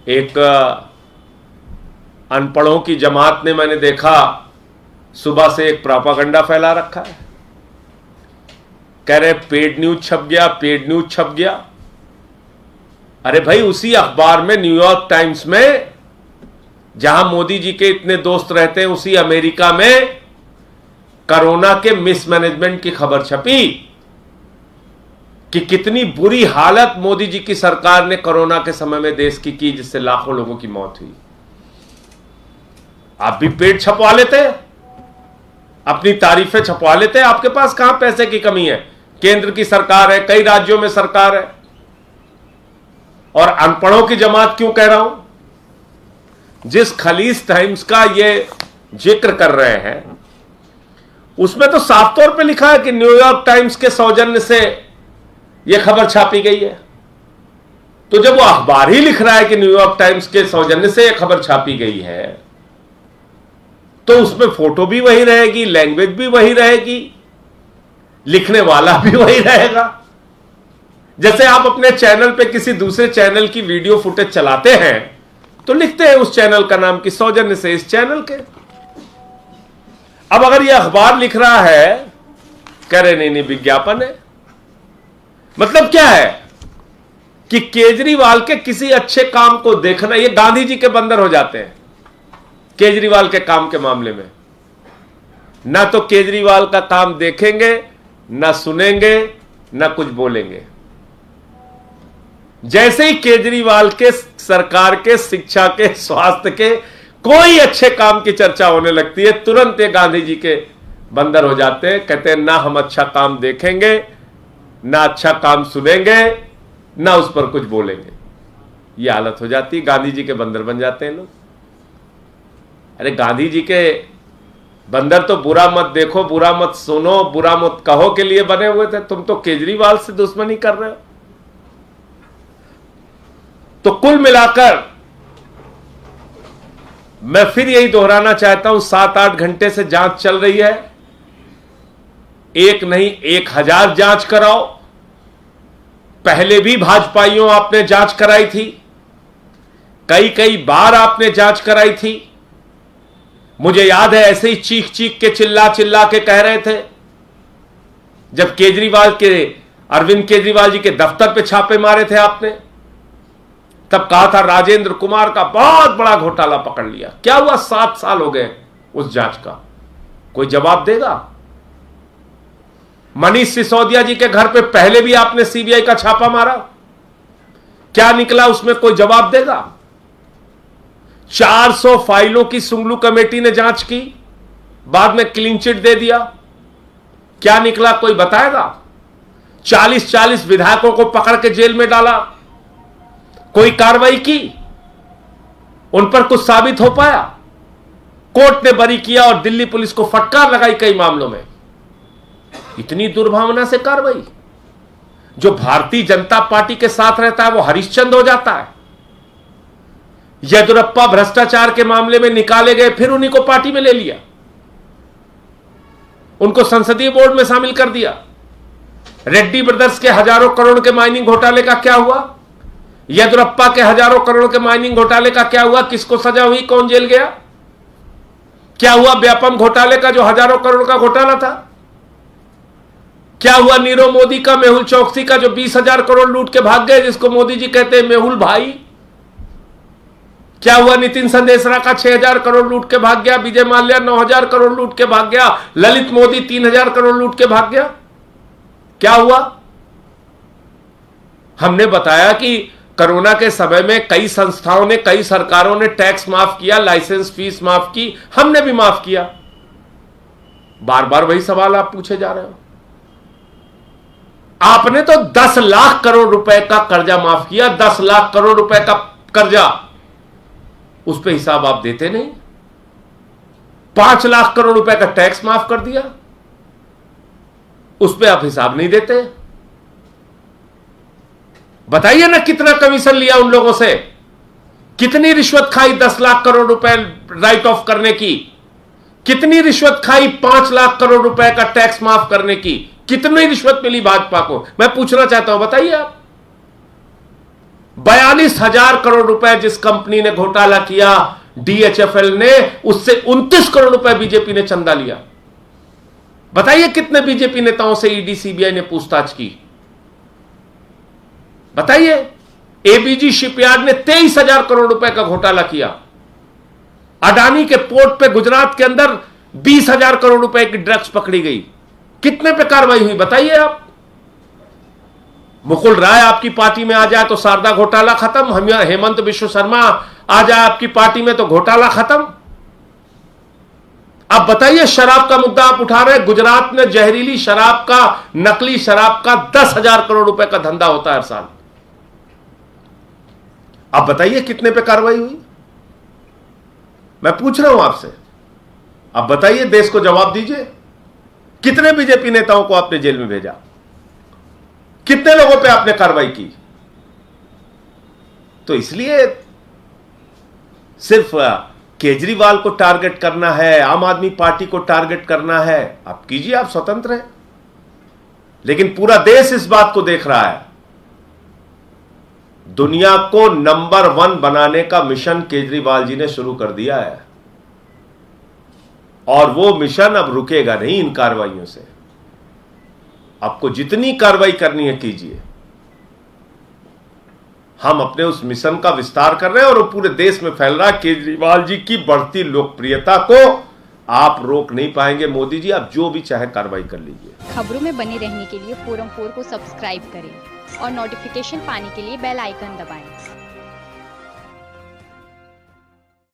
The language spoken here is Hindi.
एक अनपढ़ों की जमात ने, मैंने देखा सुबह से एक प्रोपागेंडा फैला रखा है, कह रहे पेड न्यूज छप गया, पेड न्यूज छप गया। अरे भाई, उसी अखबार में, न्यूयॉर्क टाइम्स में, जहां मोदी जी के इतने दोस्त रहते हैं, उसी अमेरिका में कोरोना के मिसमैनेजमेंट की खबर छपी कि कितनी बुरी हालत मोदी जी की सरकार ने कोरोना के समय में देश की जिससे लाखों लोगों की मौत हुई। आप भी पेड छपवा लेते हैं, अपनी तारीफें छपवा लेते हैं। आपके पास कहां पैसे की कमी है? केंद्र की सरकार है, कई राज्यों में सरकार है। और अनपढ़ों की जमात क्यों कह रहा हूं? जिस खलीज टाइम्स का ये जिक्र कर रहे हैं, उसमें तो साफ तौर पे लिखा है कि न्यूयॉर्क टाइम्स के सौजन्य से यह खबर छापी गई है। तो जब वो अखबार ही लिख रहा है कि न्यूयॉर्क टाइम्स के सौजन्य से यह खबर छापी गई है, तो उसमें फोटो भी वही रहेगी, लैंग्वेज भी वही रहेगी, लिखने वाला भी वही रहेगा। जैसे आप अपने चैनल पे किसी दूसरे चैनल की वीडियो फुटेज चलाते हैं तो लिखते हैं उस चैनल का नाम कि सौजन्य से इस चैनल के। अब अगर यह अखबार लिख रहा है, कह रहे नहीं विज्ञापन है, मतलब क्या है कि केजरीवाल के किसी अच्छे काम को देखना, ये गांधी जी के बंदर हो जाते हैं केजरीवाल के काम के मामले में। ना तो केजरीवाल का काम देखेंगे, ना सुनेंगे, ना कुछ बोलेंगे। जैसे ही केजरीवाल के सरकार के, शिक्षा के, स्वास्थ्य के कोई अच्छे काम की चर्चा होने लगती है, तुरंत ये गांधी जी के बंदर हो जाते हैं। कहते हैं ना हम अच्छा काम देखेंगे, ना अच्छा काम सुनेंगे, ना उस पर कुछ बोलेंगे। ये हालत हो जाती है, गांधी जी के बंदर बन जाते हैं लोग। अरे गांधी जी के बंदर तो बुरा मत देखो, बुरा मत सुनो, बुरा मत कहो के लिए बने हुए थे। तुम तो केजरीवाल से दुश्मनी कर रहे हो। तो कुल मिलाकर मैं फिर यही दोहराना चाहता हूं, 7-8 घंटे से जांच चल रही है। एक नहीं 1000 जांच कराओ। पहले भी भाजपाइयों आपने जांच कराई थी, कई बार आपने जांच कराई थी। मुझे याद है ऐसे ही चीख चीख के, चिल्ला चिल्ला के कह रहे थे जब केजरीवाल के, अरविंद केजरीवाल जी के दफ्तर पे छापे मारे थे आपने, तब कहा था राजेंद्र कुमार का बहुत बड़ा घोटाला पकड़ लिया। क्या हुआ? 7 साल हो गए उस जांच का, कोई जवाब देगा? मनीष सिसोदिया जी के घर पे पहले भी आपने सीबीआई का छापा मारा, क्या निकला उसमें? कोई जवाब देगा? 400 फाइलों की सुंगलू कमेटी ने जांच की, बाद में क्लीन चिट दे दिया, क्या निकला? कोई बताएगा? 40-40 विधायकों को पकड़ के जेल में डाला, कोई कार्रवाई की? उन पर कुछ साबित हो पाया? कोर्ट ने बरी किया और दिल्ली पुलिस को फटकार लगाई कई मामलों में। इतनी दुर्भावना से कार्रवाई। जो भारतीय जनता पार्टी के साथ रहता है वो हरिश्चंद्र हो जाता है। येदियुरप्पा भ्रष्टाचार के मामले में निकाले गए, फिर उन्हीं को पार्टी में ले लिया, उनको संसदीय बोर्ड में शामिल कर दिया। रेड्डी ब्रदर्स के हजारों करोड़ के माइनिंग घोटाले का क्या हुआ? येदियुरप्पा के हजारों करोड़ के माइनिंग घोटाले का क्या हुआ? किसको सजा हुई? कौन जेल गया? क्या हुआ व्यापम घोटाले का, जो हजारों करोड़ का घोटाला था? क्या हुआ नीरव मोदी का, मेहुल चौकसी का, जो 20,000 करोड़ लूट के भाग गए, जिसको मोदी जी कहते हैं मेहुल भाई? क्या हुआ नितिन संदेशरा का 6,000 करोड़ लूट के भाग गया, विजय माल्या 9,000 करोड़ लूट के भाग गया, ललित मोदी 3,000 करोड़ लूट के भाग गया? क्या हुआ? हमने बताया कि कोरोना के समय में कई संस्थाओं ने, कई सरकारों ने टैक्स माफ किया, लाइसेंस फीस माफ की, हमने भी माफ किया। बार बार वही सवाल आप पूछे जा रहे हो। आपने तो 10 लाख करोड़ रुपए का कर्जा माफ किया, 10 लाख करोड़ रुपए का कर्जा, उस पर हिसाब आप देते नहीं। 5 लाख करोड़ रुपए का टैक्स माफ कर दिया, उस पर आप हिसाब नहीं देते। बताइए ना कितना कमीशन लिया उन लोगों से, कितनी रिश्वत खाई 10 लाख करोड़ रुपए राइट ऑफ करने की, कितनी रिश्वत खाई 5 लाख करोड़ रुपए का टैक्स माफ करने की, कितनी रिश्वत मिली भाजपा को? मैं पूछना चाहता हूं, बताइए आप। 42,000 करोड़ रुपए जिस कंपनी ने घोटाला किया DHFL ने, उससे 29 करोड़ रुपए बीजेपी ने चंदा लिया। बताइए कितने बीजेपी नेताओं से ईडी सीबीआई ने पूछताछ की? बताइए। एबीजी शिपयार्ड ने 23,000 करोड़ रुपए का घोटाला किया। अडानी के पोर्ट पे गुजरात के अंदर 20,000 करोड़ रुपए की ड्रग्स पकड़ी गई। कितने पे कार्रवाई हुई बताइए आप? मुकुल राय आपकी पार्टी में आ जाए तो शारदा घोटाला खत्म, हेमंत बिश्व शर्मा आ जाए आपकी पार्टी में तो घोटाला खत्म। अब बताइए, शराब का मुद्दा आप उठा रहे हैं। गुजरात में जहरीली शराब का, नकली शराब का 10,000 करोड़ रुपए का धंधा होता है हर साल। अब बताइए कितने पे कार्रवाई हुई? मैं पूछ रहा हूं आपसे, अब बताइए, देश को जवाब दीजिए। कितने बीजेपी नेताओं को आपने जेल में भेजा? कितने लोगों पे आपने कार्रवाई की? तो इसलिए सिर्फ केजरीवाल को टारगेट करना है, आम आदमी पार्टी को टारगेट करना है, आप कीजिए, आप स्वतंत्र हैं। लेकिन पूरा देश इस बात को देख रहा है। दुनिया को नंबर 1 बनाने का मिशन केजरीवाल जी ने शुरू कर दिया है, और वो मिशन अब रुकेगा नहीं इन कार्रवाइयों से। आपको जितनी कार्रवाई करनी है कीजिए। हम अपने उस मिशन का विस्तार कर रहे हैं और वो पूरे देश में फैल रहा है। केजरीवाल जी की बढ़ती लोकप्रियता को आप रोक नहीं पाएंगे। मोदी जी, आप जो भी चाहे कार्रवाई कर लीजिए। खबरों में बने रहने के लिए फोरम 4 को सब्सक्राइब करें और नोटिफिकेशन पाने के लिए बेल आइकन दबाएं।